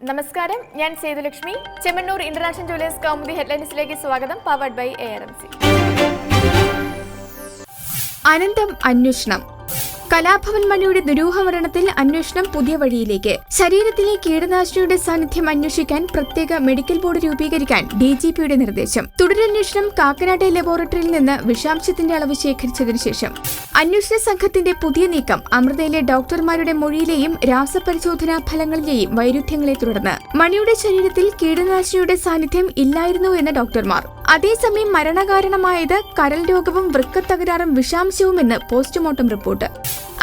നമസ്കാരം, ഞാൻ Sethulakshmi. Chemmanur international jewellers Kaumudi ഹെഡ്ലൈൻസിലേക്ക് സ്വാഗതം. Powered by ARMC. അനന്തം അന്വേഷണം. കലാഭവൻ മണിയുടെ ദുരൂഹമരണത്തിൽ അന്വേഷണം പുതിയ വഴിയിലേക്ക്. ശരീരത്തിലെ കീടനാശിനിയുടെ സാന്നിധ്യം അന്വേഷിക്കാൻ പ്രത്യേക മെഡിക്കൽ ബോർഡ് രൂപീകരിക്കാൻ DGPയുടെ നിർദ്ദേശം. തുടരന്വേഷണം കാക്കനാട്ടെ ലബോറട്ടറിയിൽ നിന്ന് വിഷാംശത്തിന്റെ അളവ് ശേഖരിച്ചതിനു ശേഷം. അന്വേഷണ സംഘത്തിന്റെ പുതിയ നീക്കം അമൃതയിലെ ഡോക്ടർമാരുടെ മൊഴിയിലെയും രാസപരിശോധനാ ഫലങ്ങളിലെയും വൈരുദ്ധ്യങ്ങളെ തുടർന്ന്. മണിയുടെ ശരീരത്തിൽ കീടനാശിനിയുടെ സാന്നിധ്യം ഇല്ലായിരുന്നു എന്ന ഡോക്ടർമാർ. അതേസമയം മരണകാരണമായത് കരൾ രോഗവും വൃക്കത്തകരാറും വിഷാംശവുമെന്ന് പോസ്റ്റ്മോർട്ടം റിപ്പോർട്ട്.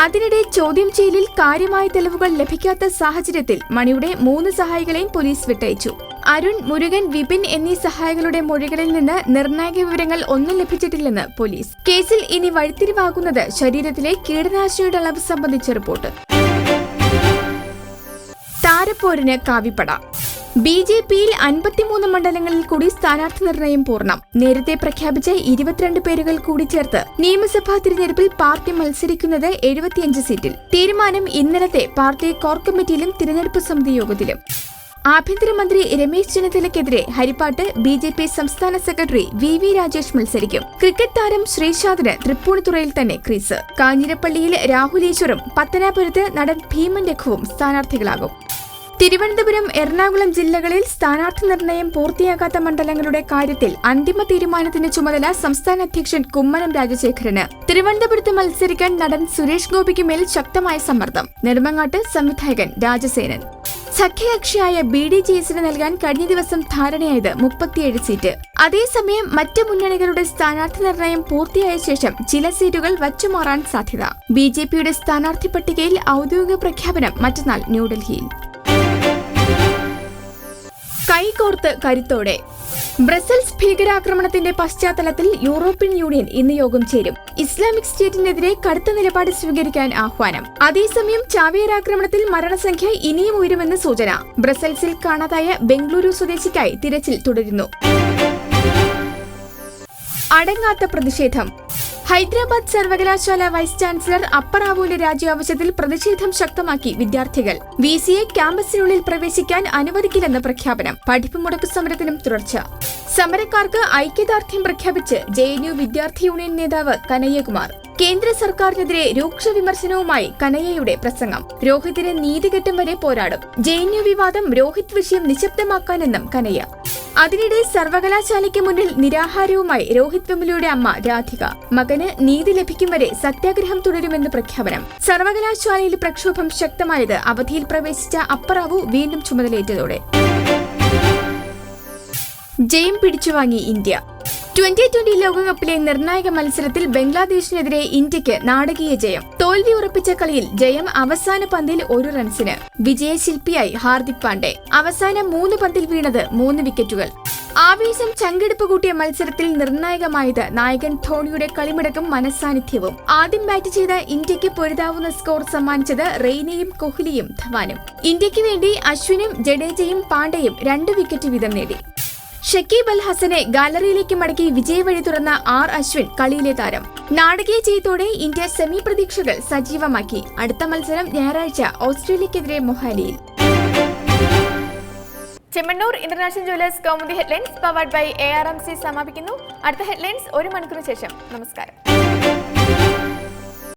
അതിനിടെ ചോദ്യം ചെയ്യലിൽ കാര്യമായ തെളിവുകൾ ലഭിക്കാത്ത സാഹചര്യത്തിൽ മണിയുടെ 3 സഹായികളെയും പോലീസ് വിട്ടയച്ചു. അരുൺ, മുരുകൻ, വിപിൻ എന്നീ സഹായികളുടെ മൊഴികളിൽ നിന്ന് നിർണായക വിവരങ്ങൾ ഒന്നും ലഭിച്ചിട്ടില്ലെന്ന് പോലീസ്. കേസിൽ ഇനി വഴിത്തിരിവാകുന്നത് ശരീരത്തിലെ കീടനാശിനിയുടെ അളവ് സംബന്ധിച്ച റിപ്പോർട്ട്. താരപ്പോരിന് കാവിപ്പട. BJPയിൽ 53 മണ്ഡലങ്ങളിൽ കൂടി സ്ഥാനാർത്ഥി നിർണയം പൂർണ്ണം. നേരത്തെ പ്രഖ്യാപിച്ച 22 പേരുകൾ കൂടി ചേർത്ത് നിയമസഭാ തിരഞ്ഞെടുപ്പിൽ പാർട്ടി മത്സരിക്കുന്നത് 75 സീറ്റിൽ. തീരുമാനം ഇന്നലത്തെ പാർട്ടി കോർ കമ്മിറ്റിയിലും തിരഞ്ഞെടുപ്പ് സമിതി യോഗത്തിലും. ആഭ്യന്തരമന്ത്രി രമേശ് ചെന്നിത്തലയ്ക്കെതിരെ ഹരിപ്പാട്ട് BJP സംസ്ഥാന സെക്രട്ടറി VV രാജേഷ് മത്സരിക്കും. ക്രിക്കറ്റ് താരം ശ്രീശാന്തിന് തൃപ്പൂണിത്തുറയിൽ തന്നെ ക്രീസ്. കാഞ്ഞിരപ്പള്ളിയിൽ രാഹുൽ ഈശ്വറും പത്തനാപുരത്ത് നടൻ ഭീമൻ രഘുവും സ്ഥാനാർത്ഥികളാകും. തിരുവനന്തപുരം, എറണാകുളം ജില്ലകളിൽ സ്ഥാനാർത്ഥി നിർണയം പൂർത്തിയാകാത്ത മണ്ഡലങ്ങളുടെ കാര്യത്തിൽ അന്തിമ തീരുമാനത്തിന് ചുമതല സംസ്ഥാന അധ്യക്ഷൻ കുമ്മനം രാജശേഖരന്. തിരുവനന്തപുരത്ത് മത്സരിക്കാൻ നടൻ സുരേഷ് ഗോപിക്ക് മേൽ ശക്തമായ സമ്മർദ്ദം. നെടുമങ്ങാട്ട് സംവിധായകൻ രാജസേനൻ. സഖ്യകക്ഷിയായ BDJSന് നൽകാൻ കഴിഞ്ഞ ദിവസം ധാരണയായത് 37 സീറ്റ്. അതേസമയം മറ്റ് മുന്നണികളുടെ സ്ഥാനാർത്ഥി നിർണയം പൂർത്തിയായ ശേഷം ചില സീറ്റുകൾ വച്ചുമാറാൻ സാധ്യത. BJPയുടെ സ്ഥാനാർത്ഥി പട്ടികയിൽ ഔദ്യോഗിക പ്രഖ്യാപനം മറ്റന്നാൾ ന്യൂഡൽഹിയിൽ. കൈകോർത്ത് കരുത്തോടെ. ബ്രസൽസ് ഭീകരാക്രമണത്തിന്റെ പശ്ചാത്തലത്തിൽ യൂറോപ്യൻ യൂണിയൻ ഇന്ന് യോഗം ചേരും. ഇസ്ലാമിക് സ്റ്റേറ്റിനെതിരെ കടുത്ത നിലപാട് സ്വീകരിക്കാൻ ആഹ്വാനം. അതേസമയം ചാവേറാക്രമണത്തിൽ മരണസംഖ്യ ഇനിയും ഉയരുമെന്ന് സൂചന. ബ്രസൽസിൽ കാണാതായ ബംഗളൂരു സ്വദേശിക്കായി തിരച്ചിൽ തുടരുന്നു. അടങ്ങാത്ത പ്രതിഷേധം. ഹൈദരാബാദ് സർവകലാശാല വൈസ് ചാൻസലർ അപ്പറാവുവിന്റെ രാജിയാവശ്യത്തിൽ പ്രതിഷേധം ശക്തമാക്കി വിദ്യാർത്ഥികൾ. VCയെ ക്യാമ്പസിനുള്ളിൽ പ്രവേശിക്കാൻ അനുവദിക്കില്ലെന്ന് പ്രഖ്യാപനം. പഠിപ്പ് മുടക്ക് സമരത്തിനും തുടർച്ച. സമരക്കാർക്ക് ഐക്യദാർഢ്യം പ്രഖ്യാപിച്ച് JNU വിദ്യാർത്ഥി യൂണിയൻ നേതാവ് കനയ്യകുമാർ. കേന്ദ്ര സർക്കാരിനെതിരെ രൂക്ഷ വിമർശനവുമായി കനയ്യയുടെ പ്രസംഗം. രോഹിതിന് നീതികെട്ടും വരെ പോരാടും. JNU വിവാദം രോഹിത് വിഷയം നിശബ്ദമാക്കാനെന്നും കനയ്യ. അതിനിടെ സർവകലാശാലയ്ക്ക് മുന്നിൽ നിരാഹാരവുമായി രോഹിത് വെമുലയുടെ അമ്മ രാധിക. മകന് നീതി ലഭിക്കും വരെ സത്യാഗ്രഹം തുടരുമെന്ന് പ്രഖ്യാപനം. സർവകലാശാലയിൽ പ്രക്ഷോഭം ശക്തമായത് അവധിയിൽ പ്രവേശിച്ച അപ്പറാവു വീണ്ടും ചുമതലയേറ്റതോടെ. ജയം പിടിച്ചുവാങ്ങി ഇന്ത്യ. 2020 ലോകകപ്പിലെ നിർണായക മത്സരത്തിൽ ബംഗ്ലാദേശിനെതിരെ ഇന്ത്യക്ക് നാടകീയ ജയം. തോൽവി ഉറപ്പിച്ച കളിയിൽ ജയം അവസാന പന്തിൽ 1 റൺസിന്. വിജയശില്പിയായി ഹാർദിക് പാണ്ഡെ. അവസാന 3 പന്തിൽ വീണത് 3 വിക്കറ്റുകൾ. ആവേശം ചങ്കെടുപ്പ് കൂട്ടിയ മത്സരത്തിൽ നിർണായകമായത് നായകൻ ധോണിയുടെ കളിമിടക്കും മനസ്സാന്നിധ്യവും. ആദ്യം ബാറ്റ് ചെയ്ത ഇന്ത്യക്ക് പൊരുതാവുന്ന സ്കോർ സമ്മാനിച്ചത് റെയ്നയും കോഹ്ലിയും ധവാനും. ഇന്ത്യക്ക് വേണ്ടി അശ്വിനും ജഡേജയും പാണ്ഡെയും 2 വിക്കറ്റ് വീതം നേടി. ഷക്കീബ് അൽ ഹസനെ ഗാലറിയിലേക്ക് മടക്കി വിജയവഴി തുറന്ന അശ്വിൻ കളിയിലെ താരം. നാടകീയ ജയത്തോടെ ഇന്ത്യ സെമി പ്രതീക്ഷകൾ സജീവമാക്കി. അടുത്ത മത്സരം ഞായറാഴ്ച ഓസ്ട്രേലിയക്കെതിരെ മൊഹാലിയിൽ. Chemmanur international jewellers Kaumudi headlines powered by ARMC സമാപിക്കുന്നു. അടുത്ത ഹെഡ്ലൈൻസ് 1 മണിക്കൂറിന് ശേഷം. നമസ്കാരം.